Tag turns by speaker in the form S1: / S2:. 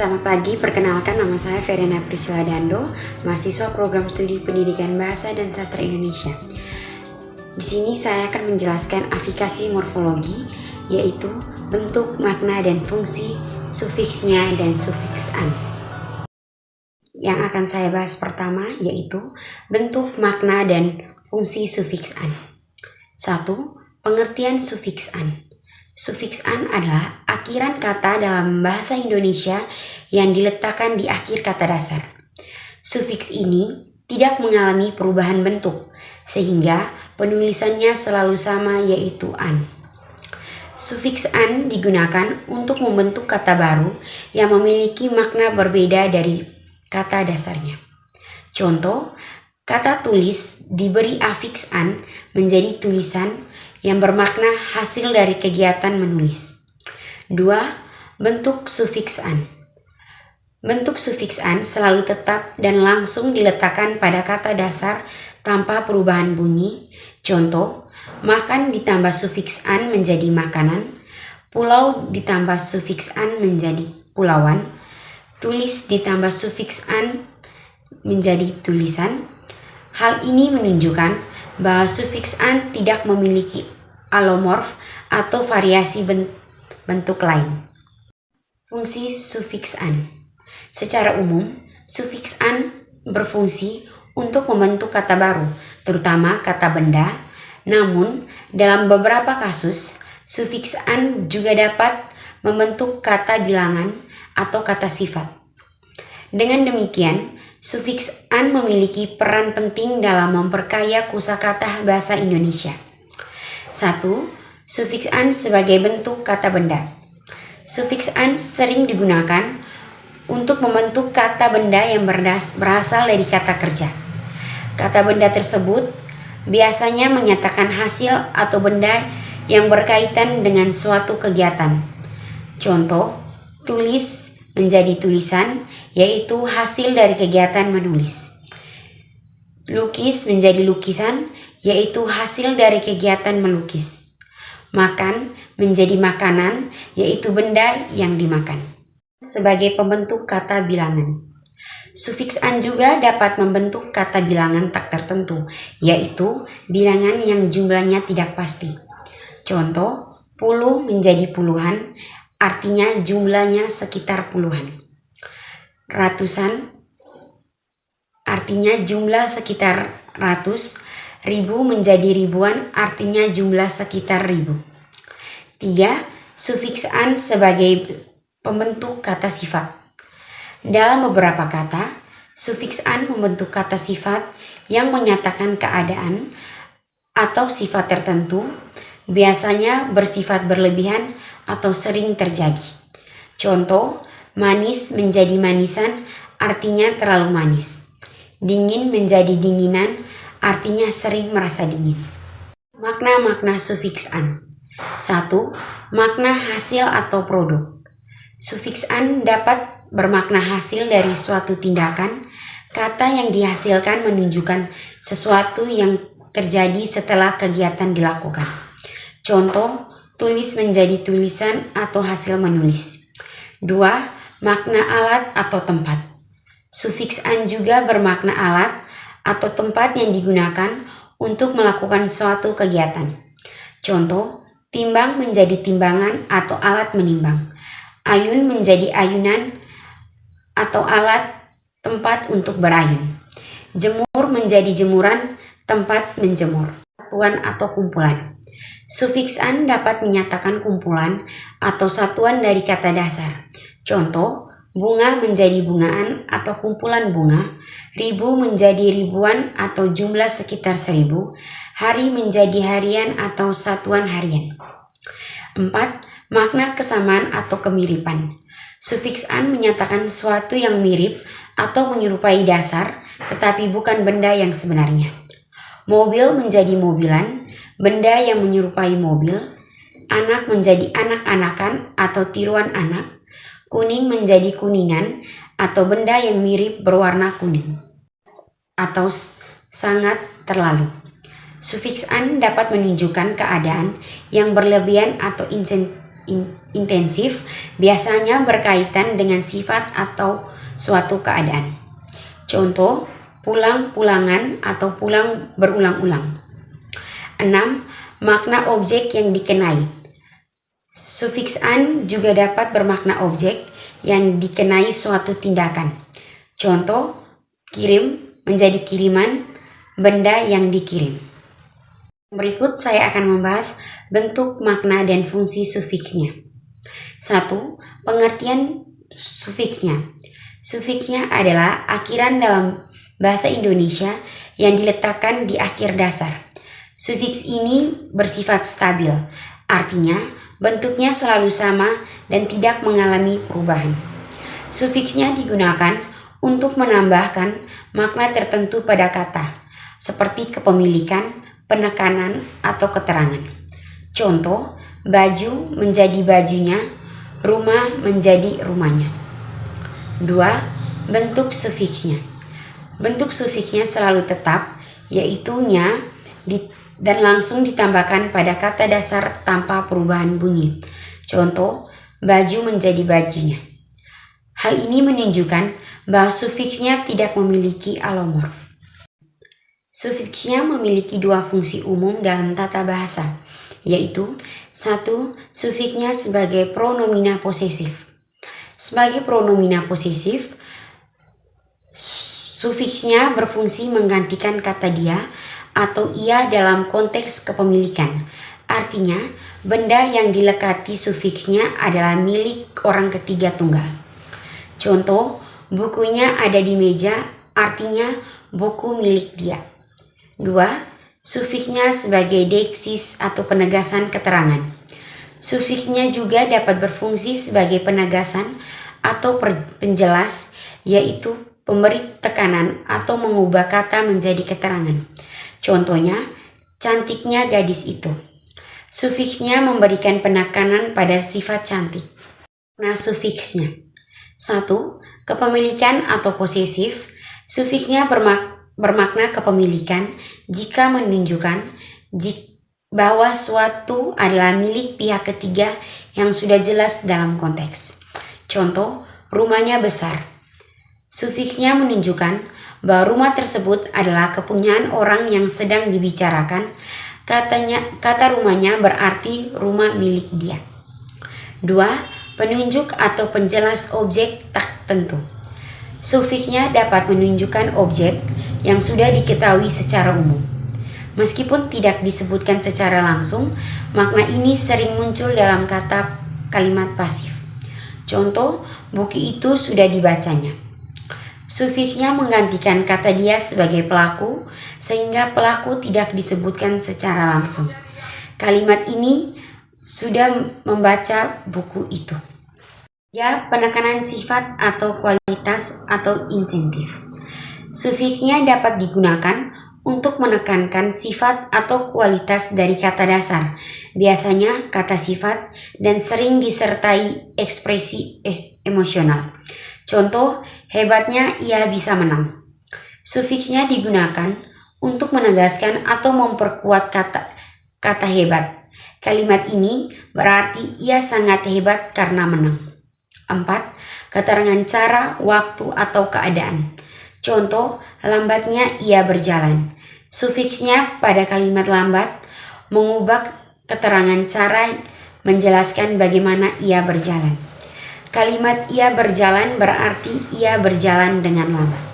S1: Selamat pagi, perkenalkan nama saya Verena Priscilla Dando, mahasiswa program studi Pendidikan Bahasa dan Sastra Indonesia. Di sini saya akan menjelaskan aplikasi morfologi, yaitu bentuk, makna, dan fungsi sufiksnya dan sufiks an. Yang akan saya bahas pertama yaitu bentuk, makna, dan fungsi sufiks an. 1. Pengertian sufiks an. Sufiks an adalah akhiran kata dalam bahasa Indonesia yang diletakkan di akhir kata dasar. Sufiks ini tidak mengalami perubahan bentuk, sehingga penulisannya selalu sama, yaitu an. Sufiks an digunakan untuk membentuk kata baru yang memiliki makna berbeda dari kata dasarnya. Contoh, kata tulis diberi afiks an menjadi tulisan yang bermakna hasil dari kegiatan menulis. 2. Bentuk sufiks an. Bentuk sufiks an selalu tetap dan langsung diletakkan pada kata dasar tanpa perubahan bunyi. Contoh, makan ditambah sufiks an menjadi makanan, pulau ditambah sufiks an menjadi pulauan, tulis ditambah sufiks an menjadi tulisan. Hal ini menunjukkan bahwa sufiks an tidak memiliki alomorf atau variasi bentuk lain. Fungsi sufiks an. Secara umum, sufiks an berfungsi untuk membentuk kata baru, terutama kata benda. Namun, dalam beberapa kasus, sufiks an juga dapat membentuk kata bilangan atau kata sifat. Dengan demikian, sufiks an memiliki peran penting dalam memperkaya kosakata bahasa Indonesia. 1. Sufiks an sebagai bentuk kata benda. Sufiks an sering digunakan untuk membentuk kata benda yang berasal dari kata kerja. Kata benda tersebut biasanya menyatakan hasil atau benda yang berkaitan dengan suatu kegiatan. Contoh, tulis menjadi tulisan, yaitu hasil dari kegiatan menulis. Lukis menjadi lukisan, yaitu hasil dari kegiatan melukis. Makan menjadi makanan, yaitu benda yang dimakan. Sebagai pembentuk kata bilangan, sufiks an juga dapat membentuk kata bilangan tak tertentu, yaitu bilangan yang jumlahnya tidak pasti. Contoh, puluh menjadi puluhan, artinya jumlahnya sekitar puluhan. Ratusan, artinya jumlah sekitar ratus. Ribu menjadi ribuan, artinya jumlah sekitar ribu. 3. Sufiks an sebagai pembentuk kata sifat. Dalam beberapa kata, sufiks an membentuk kata sifat yang menyatakan keadaan atau sifat tertentu, biasanya bersifat berlebihan atau sering terjadi. Contoh, manis menjadi manisan, artinya terlalu manis. Dingin menjadi dinginan, artinya sering merasa dingin. Makna-makna sufiks an. 1. Makna hasil atau produk. Sufiks an dapat bermakna hasil dari suatu tindakan. Kata yang dihasilkan menunjukkan sesuatu yang terjadi setelah kegiatan dilakukan. Contoh, tulis menjadi tulisan atau hasil menulis. 2. Makna alat atau tempat. Sufiks an juga bermakna alat atau tempat yang digunakan untuk melakukan suatu kegiatan. Contoh, timbang menjadi timbangan atau alat menimbang. Ayun menjadi ayunan atau alat tempat untuk berayun. Jemur menjadi jemuran, tempat menjemur. Satuan atau kumpulan. Sufiks an dapat menyatakan kumpulan atau satuan dari kata dasar. Contoh, bunga menjadi bungaan atau kumpulan bunga, ribu menjadi ribuan atau jumlah sekitar 1000, hari menjadi harian atau satuan harian. 4. Makna kesamaan atau kemiripan. Sufiks an menyatakan suatu yang mirip atau menyerupai dasar, tetapi bukan benda yang sebenarnya. Mobil menjadi mobilan, benda yang menyerupai mobil. Anak menjadi anak-anakan atau tiruan anak. Kuning menjadi kuningan atau benda yang mirip berwarna kuning. Atau sangat terlalu. Sufiks an dapat menunjukkan keadaan yang berlebihan atau intensif biasanya berkaitan dengan sifat atau suatu keadaan. Contoh, pulang-pulangan atau pulang berulang-ulang. 6. Makna objek yang dikenai. Sufiks "an" juga dapat bermakna objek yang dikenai suatu tindakan. Contoh, kirim menjadi kiriman, benda yang dikirim. Berikut saya akan membahas bentuk, makna, dan fungsi sufiksnya. 1. Pengertian sufiksnya. Sufiksnya adalah akhiran dalam bahasa Indonesia yang diletakkan di akhir dasar. Sufiks ini bersifat stabil, artinya bentuknya selalu sama dan tidak mengalami perubahan. Sufiksnya digunakan untuk menambahkan makna tertentu pada kata, seperti kepemilikan, penekanan, atau keterangan. Contoh, baju menjadi bajunya, rumah menjadi rumahnya. 2. Bentuk sufiksnya. Bentuk sufiksnya selalu tetap, yaitu nya dan langsung ditambahkan pada kata dasar tanpa perubahan bunyi. Contoh, baju menjadi bajunya. Hal ini menunjukkan bahwa sufiksnya tidak memiliki alomorf. Sufiksnya memiliki dua fungsi umum dalam tata bahasa, yaitu 1. Sufiksnya sebagai pronomina posesif. Sebagai pronomina posesif, sufiksnya berfungsi menggantikan kata dia atau ia dalam konteks kepemilikan. Artinya, benda yang dilekati sufiksnya adalah milik orang ketiga tunggal. Contoh, bukunya ada di meja, artinya buku milik dia. 2. Sufiksnya sebagai deiksis atau penegasan keterangan. Sufiksnya juga dapat berfungsi sebagai penegasan atau penjelas, yaitu pemberi tekanan atau mengubah kata menjadi keterangan. Contohnya, cantiknya gadis itu. Sufiksnya memberikan penekanan pada sifat cantik. Nah, sufiksnya. 1. Kepemilikan atau posesif. Sufiksnya bermakna kepemilikan jika menunjukkan bahwa suatu adalah milik pihak ketiga yang sudah jelas dalam konteks. Contoh, rumahnya besar. Sufiksnya menunjukkan bahwa rumah tersebut adalah kepunyaan orang yang sedang dibicarakan. Kata rumahnya berarti rumah milik dia. 2. Penunjuk atau penjelas objek tak tentu. Sufiksnya dapat menunjukkan objek yang sudah diketahui secara umum. Meskipun tidak disebutkan secara langsung, makna ini sering muncul dalam kalimat pasif. Contoh, buku itu sudah dibacanya. Sufiksnya menggantikan kata dia sebagai pelaku, sehingga pelaku tidak disebutkan secara langsung. Kalimat ini sudah membaca buku itu. Ya, penekanan sifat atau kualitas atau insentif. Sufiksnya dapat digunakan untuk menekankan sifat atau kualitas dari kata dasar, biasanya kata sifat, dan sering disertai ekspresi emosional. Contoh, hebatnya ia bisa menang. Sufiksnya digunakan untuk menegaskan atau memperkuat kata hebat. Kalimat ini berarti ia sangat hebat karena menang. 4. Keterangan cara, waktu, atau keadaan. Contoh, lambatnya ia berjalan. Sufiksnya pada kalimat lambat mengubah keterangan cara menjelaskan bagaimana ia berjalan. Kalimat ia berjalan berarti ia berjalan dengan lambat.